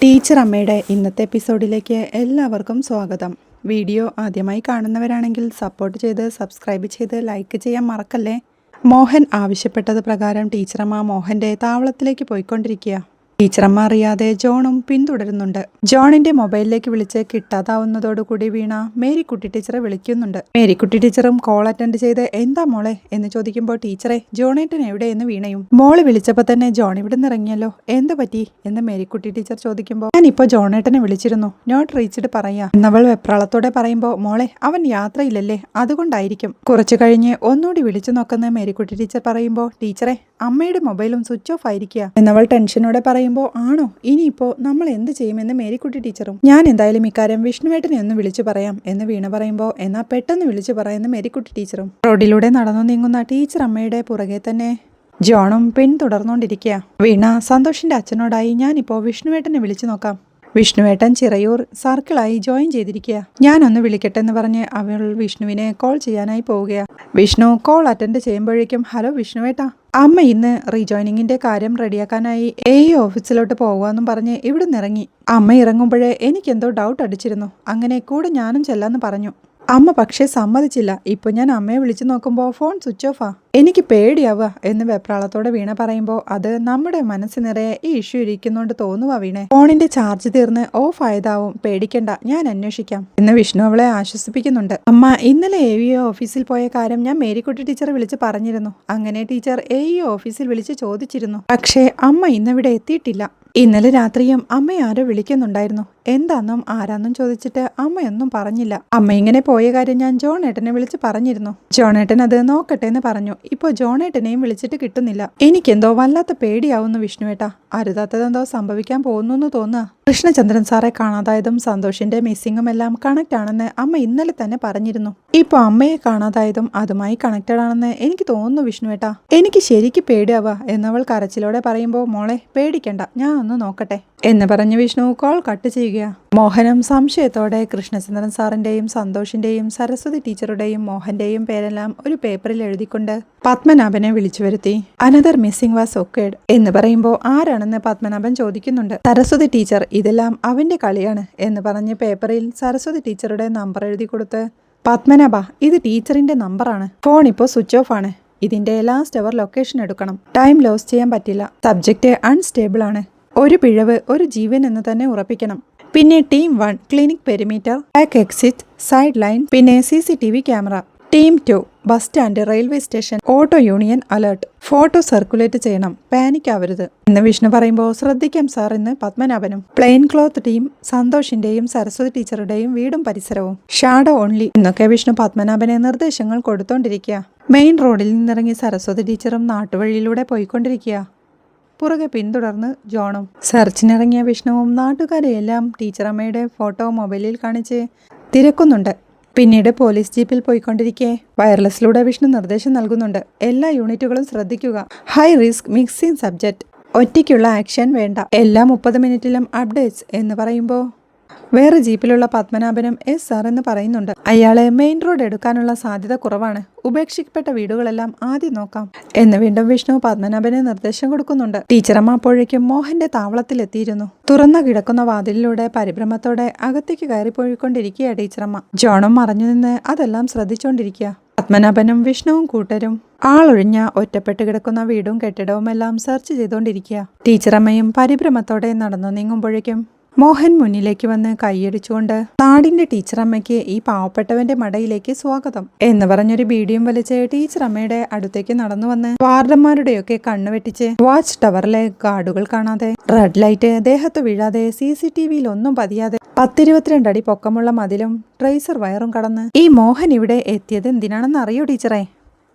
Teacher അമ്മയുടെ ഇന്നത്തെ എപ്പിസോഡിലേക്ക് എല്ലാവർക്കും സ്വാഗതം. വീഡിയോ ആദ്യമായി കാണുന്നവരാണെങ്കിൽ സപ്പോർട്ട് ചെയ്ത് സബ്സ്ക്രൈബ് ചെയ്ത് ലൈക്ക് ചെയ്യാൻ മറക്കല്ലേ. മോഹൻ ആവശ്യപ്പെട്ടത് പ്രകാരം ടീച്ചറമ്മ മോഹൻ്റെ താവളത്തിലേക്ക് പോയിക്കൊണ്ടിരിക്കുക. ടീച്ചറമ്മ അറിയാതെ ജോണും പിന്തുടരുന്നുണ്ട്. ജോണിന്റെ മൊബൈലിലേക്ക് വിളിച്ച് കിട്ടാതാവുന്നതോടുകൂടി വീണ മേരിക്കുട്ടി ടീച്ചറെ വിളിക്കുന്നുണ്ട്. മേരിക്കുട്ടി ടീച്ചറും കോൾ അറ്റൻഡ് ചെയ്ത് എന്താ മോളെ എന്ന് ചോദിക്കുമ്പോൾ ടീച്ചറെ ജോണേട്ടൻ എവിടെയെന്ന് വീണയും. മോള് വിളിച്ചപ്പോൾ തന്നെ ജോൺ ഇവിടെ നിന്ന് ഇറങ്ങിയല്ലോ, എന്ത് പറ്റി എന്ന് മേരിക്കുട്ടി ടീച്ചർ ചോദിക്കുമ്പോൾ ഞാനിപ്പോൾ ജോണേട്ടനെ വിളിച്ചിരുന്നു, നോട്ട് റീച്ച്ഡ് പറയാ എന്നവൾ വെപ്രാളത്തോടെ പറയുമ്പോൾ മോളെ അവൻ യാത്രയില്ലല്ലേ, അതുകൊണ്ടായിരിക്കും. കുറച്ചു കഴിഞ്ഞ് ഒന്നുകൂടി വിളിച്ചു നോക്കുന്ന മേരിക്കുട്ടി ടീച്ചർ പറയുമ്പോൾ ടീച്ചറെ അമ്മയുടെ മൊബൈലും സ്വിച്ച് ഓഫ് ആയിരിക്കുക എന്നവൾ ടെൻഷനോടെ പറയുമ്പോൾ ആണോ, ഇനിയിപ്പോൾ നമ്മൾ എന്ത് ചെയ്യുമെന്ന് മേരിക്കുട്ടി ടീച്ചറും. ഞാൻ എന്തായാലും ഇക്കാര്യം വിഷ്ണുവേട്ടനെ ഒന്ന് വിളിച്ചു പറയാം എന്ന് വീണ പറയുമ്പോൾ എന്നാ പെട്ടെന്ന് വിളിച്ചു പറയാമെന്ന് മേരിക്കുട്ടി ടീച്ചറും. റോഡിലൂടെ നടന്നു നീങ്ങുന്ന ടീച്ചർ അമ്മയുടെ പുറകെ തന്നെ ജോണും പിന്തുടർന്നുകൊണ്ടിരിക്കുക. വീണ സന്തോഷിന്റെ അച്ഛനോടായി ഞാനിപ്പോൾ വിഷ്ണുവേട്ടനെ വിളിച്ചു നോക്കാം. വിഷ്ണുവേട്ടൻ ചിറയൂർ സർക്കിളായി ജോയിൻ ചെയ്തിരിക്കുക, ഞാനൊന്ന് വിളിക്കട്ടെ എന്ന് പറഞ്ഞ് അവൾ വിഷ്ണുവിനെ കോൾ ചെയ്യാനായി പോവുകയാണ്. വിഷ്ണു കോൾ അറ്റൻഡ് ചെയ്യുമ്പോഴേക്കും ഹലോ വിഷ്ണുവേട്ടാ, അമ്മ ഇന്ന് റീജോയിനിങ്ങിന്റെ കാര്യം റെഡിയാക്കാനായി ഓഫീസിലോട്ട് പോകുകയെന്നും പറഞ്ഞ് ഇവിടെ നിന്നിറങ്ങി. അമ്മ ഇറങ്ങുമ്പോഴേ എനിക്കെന്തോ ഡൗട്ട് അടിച്ചിരുന്നു, അങ്ങനെ കൂടെ ഞാനും ചെല്ലാന്ന് പറഞ്ഞു. അമ്മ പക്ഷേ സമ്മതിച്ചില്ല. ഇപ്പൊ ഞാൻ അമ്മയെ വിളിച്ചു നോക്കുമ്പോൾ ഫോൺ സ്വിച്ച് ഓഫാ, എനിക്ക് പേടിയാവുക എന്ന് വെപ്രാളത്തോടെ വീണ പറയുമ്പോൾ അത് നമ്മുടെ മനസ്സ് നിറയെ ഈ ഇഷ്യൂ ഇരിക്കുന്നോണ്ട് തോന്നുവാ വീണേ, ഫോണിന്റെ ചാർജ് തീർന്ന് ഓഫ് ആയതാവും, പേടിക്കണ്ട ഞാൻ അന്വേഷിക്കാം എന്ന് വിഷ്ണു അവളെ ആശ്വസിപ്പിക്കുന്നുണ്ട്. അമ്മ ഇന്നലെ ഓഫീസിൽ പോയ കാര്യം ഞാൻ മേരിക്കുട്ടി ടീച്ചറെ വിളിച്ച് പറഞ്ഞിരുന്നു. അങ്ങനെ ടീച്ചർ ഓഫീസിൽ വിളിച്ച് ചോദിച്ചിരുന്നു, പക്ഷേ അമ്മ ഇന്നിവിടെ എത്തിയിട്ടില്ല. ഇന്നലെ രാത്രിയും അമ്മ ആരോ വിളിക്കുന്നുണ്ടായിരുന്നു, എന്താന്നും ആരാന്നും ചോദിച്ചിട്ട് അമ്മയൊന്നും പറഞ്ഞില്ല. അമ്മ ഇങ്ങനെ പോയ കാര്യം ഞാൻ ജോണേട്ടനെ വിളിച്ച് പറഞ്ഞിരുന്നു. ജോണേട്ടൻ അത് നോക്കട്ടെ എന്ന് പറഞ്ഞു. ഇപ്പൊ ജോണേട്ടനെയും വിളിച്ചിട്ട് കിട്ടുന്നില്ല. എനിക്കെന്തോ വല്ലാത്ത പേടിയാവുന്നു വിഷ്ണുവേട്ടാ, അരുതാത്തതെന്തോ സംഭവിക്കാൻ പോകുന്നു എന്ന് തോന്നുക. കൃഷ്ണചന്ദ്രൻ സാറെ കാണാതായതും സന്തോഷിന്റെ മിസ്സിങ്ങും എല്ലാം കണക്ട് ആണെന്ന് അമ്മ ഇന്നലെ തന്നെ പറഞ്ഞിരുന്നു. ഇപ്പൊ അമ്മയെ കാണാതായതും അതുമായി കണക്റ്റഡ് ആണെന്ന് എനിക്ക് തോന്നുന്നു വിഷ്ണുവേട്ടാ, എനിക്ക് ശരിക്ക് പേടിയാവുക എന്നവൾ കരച്ചിലോടെ പറയുമ്പോൾ മോളെ പേടിക്കണ്ട, ഞാൻ ഒന്ന് നോക്കട്ടെ എന്ന് പറഞ്ഞ് വിഷ്ണു കോൾ കട്ട് ചെയ്യുക. മോഹനും സംശയത്തോടെ കൃഷ്ണചന്ദ്രൻ സാറിന്റെയും സന്തോഷിന്റെയും സരസ്വതി ടീച്ചറുടെയും മോഹന്റെയും പേരെല്ലാം ഒരു പേപ്പറിൽ എഴുതിക്കൊണ്ട് പത്മനാഭനെ വിളിച്ചു വരുത്തി. അനദർ മിസ്സിംഗ് വാസ് ഒക്കേഡ് എന്ന് പറയുമ്പോൾ ആരാണെന്ന് പത്മനാഭൻ ചോദിക്കുന്നുണ്ട്. സരസ്വതി ടീച്ചർ, ഇതെല്ലാം അവന്റെ കളിയാണ് എന്ന് പറഞ്ഞ് പേപ്പറിൽ സരസ്വതി ടീച്ചറുടെ നമ്പർ എഴുതി കൊടുത്ത് പത്മനാഭ, ഇത് ടീച്ചറിന്റെ നമ്പറാണ്, ഫോൺ ഇപ്പോൾ സ്വിച്ച് ഓഫ് ആണ്, ഇതിന്റെ ലാസ്റ്റ് അവർ ലൊക്കേഷൻ എടുക്കണം, ടൈം ലോസ് ചെയ്യാൻ പറ്റില്ല, സബ്ജക്റ്റ് അൺസ്റ്റേബിൾ ആണ്, ഒരു പിഴവ് ഒരു ജീവൻ എന്ന് തന്നെ ഉറപ്പിക്കണം, പിന്നെ team 1 clinic perimeter, back exit, side line, പിന്നെ CCTV camera, team 2 bus stand, railway station, auto union alert, photo circulate ചെയ്യണം, പാനിക് ആവരുത് എന്ന് വിഷ്ണു പറയുമ്പോൾ ശ്രദ്ധിക്കാം സാർ എന്ന് പത്മനാഭനും. പ്ലെയിൻ ക്ലോത്ത് ടീം സന്തോഷിന്റെയും സരസ്വതി ടീച്ചറുടെയും വീടും പരിസരവും, ഷാഡോ ഓൺലി എന്നൊക്കെ വിഷ്ണു പത്മനാഭനെ നിർദ്ദേശങ്ങൾ കൊടുത്തോണ്ടിരിക്കുക. മെയിൻ റോഡിൽ നിന്നിറങ്ങി സരസ്വതി ടീച്ചറും നാട്ടുവഴിയിലൂടെ പോയിക്കൊണ്ടിരിക്കുക. പുറകെ പിന്തുടർന്ന് ജോണും. സെർച്ചിനിറങ്ങിയ വിഷ്ണുവും നാട്ടുകാരെയെല്ലാം ടീച്ചറമ്മയുടെ ഫോട്ടോ മൊബൈലിൽ കാണിച്ച് തിരക്കുന്നുണ്ട്. പിന്നീട് പോലീസ് ജീപ്പിൽ പോയിക്കൊണ്ടിരിക്കെ വയർലെസ്സിലൂടെ വിഷ്ണു നിർദ്ദേശം നൽകുന്നുണ്ട്. എല്ലാ യൂണിറ്റുകളും ശ്രദ്ധിക്കുക, ഹൈ റിസ്ക് മിക്സിംഗ് സബ്ജക്റ്റ്, ഒറ്റയ്ക്കുള്ള ആക്ഷൻ വേണ്ട, എല്ലാ 30 മിനിറ്റിലും അപ്ഡേറ്റ്സ് എന്ന് പറയുമ്പോൾ വേറെ ജീപ്പിലുള്ള പത്മനാഭനും എസ് സാർ എന്ന് പറയുന്നുണ്ട്. അയാളെ മെയിൻ റോഡ് എടുക്കാനുള്ള സാധ്യത കുറവാണ്, ഉപേക്ഷിക്കപ്പെട്ട വീടുകളെല്ലാം ആദ്യം നോക്കാം എന്ന് വീണ്ടും വിഷ്ണു പത്മനാഭന് നിർദ്ദേശം കൊടുക്കുന്നുണ്ട്. ടീച്ചറമ്മ അപ്പോഴേക്കും മോഹന്റെ താവളത്തിലെത്തിയിരുന്നു. തുറന്നു കിടക്കുന്ന വാതിലിലൂടെ പരിഭ്രമത്തോടെ അകത്തേക്ക് കയറിപ്പോയിക്കൊണ്ടിരിക്കുക ടീച്ചറമ്മ. ജോണും മറഞ്ഞു നിന്ന് അതെല്ലാം ശ്രദ്ധിച്ചുകൊണ്ടിരിക്കുക. പത്മനാഭനും വിഷ്ണുവും കൂട്ടരും ആളൊഴിഞ്ഞ ഒറ്റപ്പെട്ട് കിടക്കുന്ന വീടും കെട്ടിടവും എല്ലാം സെർച്ച് ചെയ്തുകൊണ്ടിരിക്കുക. ടീച്ചറമ്മയും പരിഭ്രമത്തോടെ നടന്നു നീങ്ങുമ്പോഴേക്കും മോഹൻ മുന്നിലേക്ക് വന്ന് കൈയടിച്ചുകൊണ്ട് നാടിന്റെ ടീച്ചറമ്മയ്ക്ക് ഈ പാവപ്പെട്ടവന്റെ മടയിലേക്ക് സ്വാഗതം എന്ന് പറഞ്ഞൊരു ബീഡിയും വലിച്ച് ടീച്ചറമ്മയുടെ അടുത്തേക്ക് നടന്നു വന്ന് വാർഡന്മാരുടെയൊക്കെ കണ്ണുവെട്ടിച്ച് വാച്ച് ടവറിലെ ഗാർഡുകൾ കാണാതെ, റെഡ് ലൈറ്റ് ദേഹത്ത് വീഴാതെ, CCTVയിൽ ഒന്നും പതിയാതെ 10-22 അടി പൊക്കമുള്ള മതിലും ട്രേസർ വയറും കടന്ന് ഈ മോഹൻ ഇവിടെ എത്തിയത് എന്തിനാണെന്ന് അറിയോ ടീച്ചറെ?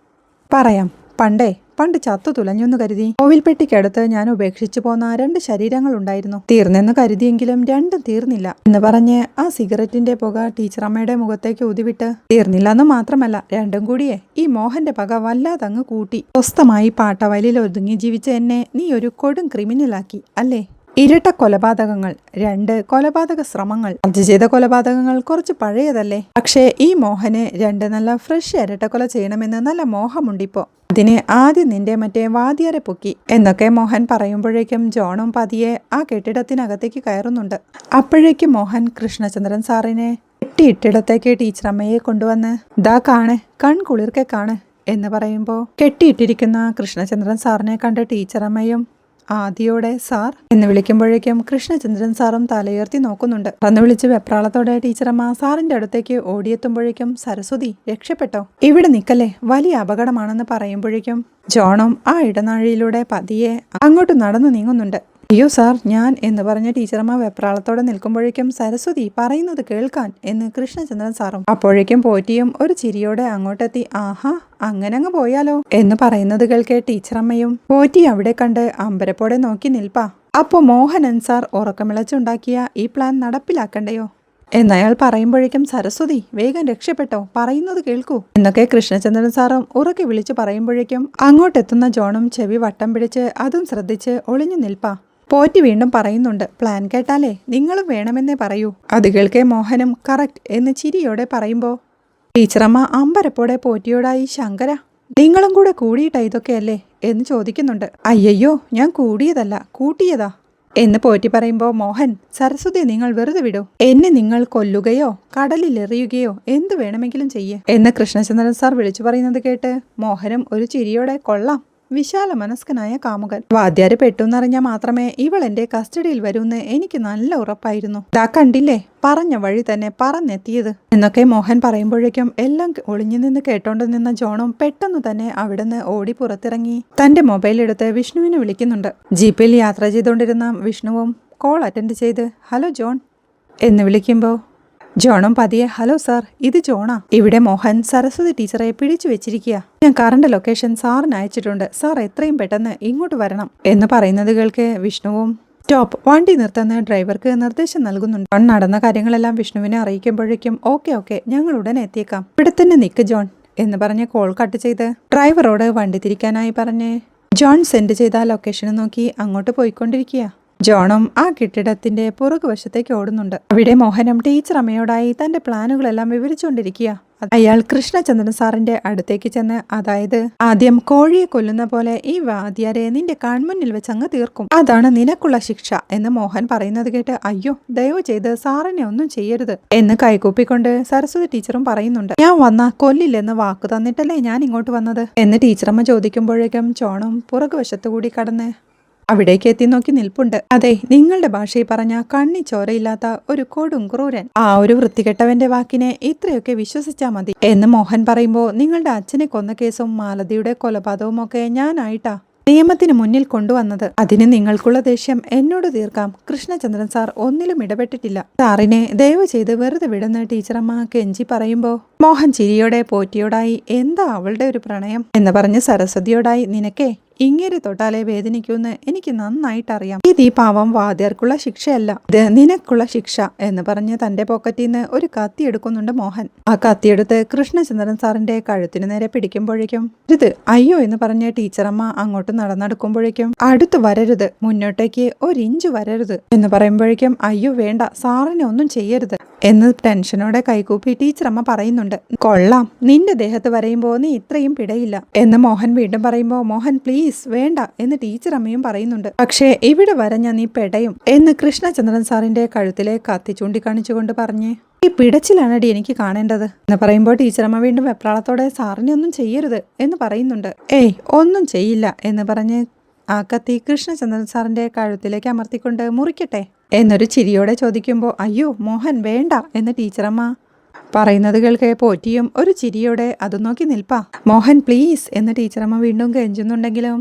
പറയാം. പണ്ട് ചത്തു തുലഞ്ഞെന്ന് കരുതി കോവിൽപ്പെട്ടിക്കടുത്ത് ഞാൻ ഉപേക്ഷിച്ചു പോന്ന 2 ശരീരങ്ങൾ ഉണ്ടായിരുന്നു. തീർന്നെന്ന് കരുതിയെങ്കിലും 2 തീർന്നില്ല എന്ന് പറഞ്ഞ് ആ സിഗരറ്റിന്റെ പുക ടീച്ചറമ്മയുടെ മുഖത്തേക്ക് ഊതിവിട്ട്, തീർന്നില്ല എന്ന് മാത്രമല്ല 2 കൂടിയേ ഈ മോഹന്റെ പക വല്ലാതങ്ങ് കൂട്ടി. സ്വസ്ഥമായി പാട്ടവയലിൽ ഒതുങ്ങി ജീവിച്ച എന്നെ നീ ഒരു കൊടും ക്രിമിനലാക്കി അല്ലേ? ഇരട്ട കൊലപാതകങ്ങൾ, 2 കൊലപാതക ശ്രമങ്ങൾ. അത് ചെയ്ത കൊലപാതകങ്ങൾ കുറച്ച് പഴയതല്ലേ? പക്ഷേ ഈ മോഹന് 2 നല്ല ഫ്രഷ് ഇരട്ടക്കൊല ചെയ്യണമെന്ന് നല്ല മോഹമുണ്ടിപ്പോ. അതിന് ആദ്യം നിന്റെ മറ്റേ വാദ്യാരെ പൊക്കി എന്നൊക്കെ മോഹൻ പറയുമ്പോഴേക്കും ജോണും പതിയെ ആ കെട്ടിടത്തിനകത്തേക്ക് കയറുന്നുണ്ട്. അപ്പോഴേക്കും മോഹൻ കൃഷ്ണചന്ദ്രൻ സാറിനെ കെട്ടിയിട്ടിടത്തേക്ക് ടീച്ചറമ്മയെ കൊണ്ടുവന്ന് ദാ കാണ്, കൺകുളിർക്കെ കാണ് എന്ന് പറയുമ്പോൾ കെട്ടിയിട്ടിരിക്കുന്ന കൃഷ്ണചന്ദ്രൻ സാറിനെ കണ്ട ടീച്ചറമ്മയും ആദിയോടെ സാർ എന്ന് വിളിക്കുമ്പോഴേക്കും കൃഷ്ണചന്ദ്രൻ സാറും തലയുയർത്തി നോക്കുന്നുണ്ട്. അന്ന് വിളിച്ച് വെപ്രാളത്തോടെ ടീച്ചറമ്മ സാറിന്റെ അടുത്തേക്ക് ഓടിയെത്തുമ്പോഴേക്കും സരസ്വതി രക്ഷപ്പെട്ടോ, ഇവിടെ നിൽക്കല്ലേ, വലിയ അപകടമാണെന്ന് പറയുമ്പോഴേക്കും ജോണും ആ ഇടനാഴിയിലൂടെ പതിയെ അങ്ങോട്ട് നടന്നു നീങ്ങുന്നുണ്ട്. അയ്യോ സാർ ഞാൻ എന്ന് പറഞ്ഞ ടീച്ചറമ്മ വെപ്രാളത്തോടെ നിൽക്കുമ്പോഴേക്കും സരസ്വതി പറയുന്നത് കേൾക്കാൻ എന്ന് കൃഷ്ണചന്ദ്രൻ സാറും. അപ്പോഴേക്കും പോറ്റിയും ഒരു ചിരിയോടെ അങ്ങോട്ടെത്തി ആഹാ അങ്ങനങ്ങ് പോയാലോ എന്ന് പറയുന്നത് കേൾക്കെ ടീച്ചറമ്മയും പോറ്റി അവിടെ കണ്ട് അമ്പരപ്പോടെ നോക്കി നിൽപ്പാ. അപ്പോ മോഹനൻ സാർ ഉറക്കമിളച്ചുണ്ടാക്കിയ ഈ പ്ലാൻ നടപ്പിലാക്കണ്ടയോ എന്നയാൾ പറയുമ്പോഴേക്കും സരസ്വതി വേഗം രക്ഷപ്പെട്ടോ, പറയുന്നത് കേൾക്കൂ എന്നൊക്കെ കൃഷ്ണചന്ദ്രൻ സാറും ഉറക്കെ വിളിച്ചു പറയുമ്പോഴേക്കും അങ്ങോട്ടെത്തുന്ന ജോണും ചെവി വട്ടം പിടിച്ച് അതും ശ്രദ്ധിച്ച് ഒളിഞ്ഞു നിൽപ്പാ. പോറ്റി വീണ്ടും പറയുന്നുണ്ട് പ്ലാൻ കേട്ടാലേ നിങ്ങളും വേണമെന്നേ പറയൂ. അത് കേൾക്കെ മോഹനും കറക്റ്റ് എന്ന് ചിരിയോടെ പറയുമ്പോൾ ടീച്ചറമ്മ അമ്പരപ്പോടെ പോറ്റിയോടായി ശങ്കര നിങ്ങളും കൂടെ കൂടിയിട്ടാ ഇതൊക്കെയല്ലേ എന്ന് ചോദിക്കുന്നുണ്ട്. അയ്യയ്യോ ഞാൻ കൂടിയതല്ല കൂട്ടിയതാ എന്ന് പോറ്റി പറയുമ്പോൾ മോഹൻ സരസ്വതി നിങ്ങൾ വെറുതെ വിടൂ, എന്നെ നിങ്ങൾ കൊല്ലുകയോ കടലിലെറിയുകയോ എന്തു വേണമെങ്കിലും ചെയ്യേ എന്ന് കൃഷ്ണചന്ദ്രൻ സാർ വിളിച്ചു പറയുന്നത് കേട്ട് മോഹനും ഒരു ചിരിയോടെ കൊള്ളാം, വിശാല മനസ്കനായ കാമുകൻ. വാദ്യാര് പെട്ടെന്നറിഞ്ഞാൽ മാത്രമേ ഇവൾ എന്റെ കസ്റ്റഡിയിൽ വരൂന്ന് എനിക്ക് നല്ല ഉറപ്പായിരുന്നു. ദാ കണ്ടില്ലേ പറഞ്ഞ വഴി തന്നെ പറന്നെത്തിയത് എന്നൊക്കെ മോഹൻ പറയുമ്പോഴേക്കും എല്ലാം ഒളിഞ്ഞു നിന്ന് കേട്ടോണ്ട് നിന്ന ജോണും പെട്ടെന്ന് തന്നെ അവിടുന്ന് ഓടി പുറത്തിറങ്ങി തന്റെ മൊബൈൽ എടുത്ത് വിഷ്ണുവിനെ വിളിക്കുന്നുണ്ട്. ജീപ്പിൽ യാത്ര ചെയ്തുകൊണ്ടിരുന്ന വിഷ്ണുവും കോൾ അറ്റൻഡ് ചെയ്ത് ഹലോ ജോൺ എന്ന് വിളിക്കുമ്പോൾ ജോണും പതിയെ ഹലോ സാർ ഇത് ജോണാ, ഇവിടെ മോഹൻ സരസ്വതി ടീച്ചറെ പിടിച്ചു വെച്ചിരിക്കുക, ഞാൻ കാറിന്റെ ലൊക്കേഷൻ സാറിന് അയച്ചിട്ടുണ്ട്, സാർ എത്രയും പെട്ടെന്ന് ഇങ്ങോട്ട് വരണം എന്ന് പറയുന്നത് കേൾക്ക് വിഷ്ണുവും സ്റ്റോപ്പ് വണ്ടി നിർത്തുന്ന ഡ്രൈവർക്ക് നിർദ്ദേശം നൽകുന്നുണ്ട്. ജോൺ നടന്ന കാര്യങ്ങളെല്ലാം വിഷ്ണുവിനെ അറിയിക്കുമ്പോഴേക്കും ഓക്കെ ഞങ്ങൾ ഉടനെ എത്തിയേക്കാം, ഇവിടെ തന്നെ നിക്ക് ജോൺ എന്ന് പറഞ്ഞ് കോൾ കട്ട് ചെയ്ത് ഡ്രൈവറോട് വണ്ടി തിരിക്കാനായി പറഞ്ഞ് ജോൺ സെൻഡ് ചെയ്ത ലൊക്കേഷൻ നോക്കി അങ്ങോട്ട് പോയിക്കൊണ്ടിരിക്കുക. ജോണും ആ കെട്ടിടത്തിന്റെ പുറകുവശത്തേക്ക് ഓടുന്നുണ്ട്. അവിടെ മോഹനം ടീച്ചറമ്മയോടായി തന്റെ പ്ലാനുകളെല്ലാം വിവരിച്ചുകൊണ്ടിരിക്കുക. അയാൾ കൃഷ്ണചന്ദ്രൻ സാറിന്റെ അടുത്തേക്ക് ചെന്ന് അതായത് ആദ്യം കോഴിയെ കൊല്ലുന്ന പോലെ ഈ വാദ്യാരെ നിന്റെ കൺമുന്നിൽ വെച്ച് അങ്ങ് തീർക്കും, അതാണ് നിനക്കുള്ള ശിക്ഷ എന്ന് മോഹൻ പറയുന്നത് കേട്ട് അയ്യോ ദയവ് ചെയ്ത് സാറിനെ ഒന്നും ചെയ്യരുത് എന്ന് കൈകൂപ്പിക്കൊണ്ട് സരസ്വതി ടീച്ചറും പറയുന്നുണ്ട്. ഞാൻ വന്ന കൊല്ലില്ലെന്ന് വാക്ക് തന്നിട്ടല്ലേ ഞാൻ ഇങ്ങോട്ട് വന്നത് എന്ന് ടീച്ചറമ്മ ചോദിക്കുമ്പോഴേക്കും ജോണും പുറകുവശത്തുകൂടി കടന്ന് അവിടേക്ക് എത്തി നോക്കി നിൽപ്പുണ്ട്. അതെ നിങ്ങളുടെ ഭാഷയിൽ പറഞ്ഞ കണ്ണി ചോരയില്ലാത്ത ഒരു കൊടും ക്രൂരൻ, ആ ഒരു വൃത്തികെട്ടവന്റെ വാക്കിനെ ഇത്രയൊക്കെ വിശ്വസിച്ചാ മതി എന്ന് മോഹൻ പറയുമ്പോ നിങ്ങളുടെ അച്ഛനെ കൊന്ന കേസും മാലതിയുടെ കൊലപാതകവും ഒക്കെ ഞാനായിട്ടാ നിയമത്തിന് മുന്നിൽ കൊണ്ടുവന്നത്, അതിന് നിങ്ങൾക്കുള്ള ദേഷ്യം എന്നോട് തീർക്കാം. കൃഷ്ണചന്ദ്രൻ സാർ ഒന്നിലും ഇടപെട്ടിട്ടില്ല, സാറിനെ ദയവ് ചെയ്ത് വെറുതെ വിടുന്ന ടീച്ചറമ്മ കെഞ്ചി പറയുമ്പോ മോഹൻ ചിരിയോടെ പോറ്റിയോടായി എന്താ അവളുടെ ഒരു പ്രണയം എന്ന് പറഞ്ഞ് സരസ്വതിയോടായി നിനക്കേ ഇങ്ങനെ തൊട്ടാലേ വേദനിക്കൂന്ന് എനിക്ക് നന്നായിട്ടറിയാം, ഇത് ഈ പാവം വാദ്യാർക്കുള്ള ശിക്ഷയല്ല, ഇത് നിനക്കുള്ള ശിക്ഷ എന്ന് പറഞ്ഞ് തന്റെ പോക്കറ്റിൽ നിന്ന് ഒരു കത്തി എടുക്കുന്നുണ്ട് മോഹൻ. ആ കത്തിയെടുത്ത് കൃഷ്ണചന്ദ്രൻ സാറിന്റെ കഴുത്തിന് നേരെ പിടിക്കുമ്പോഴേക്കും ഇത് അയ്യോ എന്ന് പറഞ്ഞ് ടീച്ചറമ്മ അങ്ങോട്ട് നടന്നെടുക്കുമ്പോഴേക്കും അടുത്ത് വരരുത്, മുന്നോട്ടേക്ക് 1 ഇഞ്ച് വരരുത് എന്ന് പറയുമ്പോഴേക്കും അയ്യോ വേണ്ട സാറിനെ ഒന്നും ചെയ്യരുത് എന്ന് ടെൻഷനോടെ കൈകൂപ്പി ടീച്ചറമ്മ പറയുന്നുണ്ട്. കൊള്ളാം നിന്റെ ദേഹത്ത് വരയുമ്പോ നീ ഇത്രയും പിടയില്ല എന്ന് മോഹൻ വീണ്ടും പറയുമ്പോ മോഹൻ പ്ലീസ് വേണ്ട എന്ന് ടീച്ചറമ്മയും പറയുന്നുണ്ട്. പക്ഷേ ഇവിടെ വരഞ്ഞ നീ പെടയും എന്ന് കൃഷ്ണചന്ദ്രൻ സാറിന്റെ കഴുത്തിലെ കത്തി ചൂണ്ടിക്കാണിച്ചുകൊണ്ട് പറഞ്ഞ് ഈ പിടച്ചിലാണടി എനിക്ക് കാണേണ്ടത് എന്ന് പറയുമ്പോൾ ടീച്ചറമ്മ വീണ്ടും വെപ്രാളത്തോടെ സാറിനെ ഒന്നും ചെയ്യരുത് എന്ന് പറയുന്നുണ്ട്. ഏയ് ഒന്നും ചെയ്യില്ല എന്ന് പറഞ്ഞ് ആ കത്തി കൃഷ്ണചന്ദ്രൻ സാറിന്റെ കഴുത്തിലേക്ക് അമർത്തിക്കൊണ്ട് മുറിക്കട്ടെ എന്നൊരു ചിരിയോടെ ചോദിക്കുമ്പോൾ അയ്യോ മോഹൻ വേണ്ട എന്ന് ടീച്ചറമ്മ പറയുന്നത് കേൾക്കെ പോറ്റിയും ഒരു ചിരിയോടെ അത് നോക്കി നിൽപ്പാ. മോഹൻ പ്ലീസ് എന്ന് ടീച്ചറമ്മ വീണ്ടും കെഞ്ചുന്നുണ്ടെങ്കിലും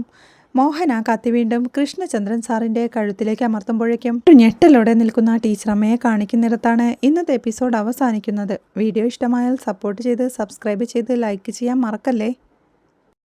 മോഹൻ ആ കത്തി വീണ്ടും കൃഷ്ണചന്ദ്രൻ സാറിന്റെ കഴുത്തിലേക്ക് അമർത്തുമ്പോഴേക്കും ഒരു ഞെട്ടലോടെ നിൽക്കുന്ന ടീച്ചറമ്മയെ കാണിക്കുന്നിടത്താണ് ഇന്നത്തെ എപ്പിസോഡ് അവസാനിക്കുന്നത്. വീഡിയോ ഇഷ്ടമായാൽ സപ്പോർട്ട് ചെയ്ത് സബ്സ്ക്രൈബ് ചെയ്ത് ലൈക്ക് ചെയ്യാൻ മറക്കല്ലേ.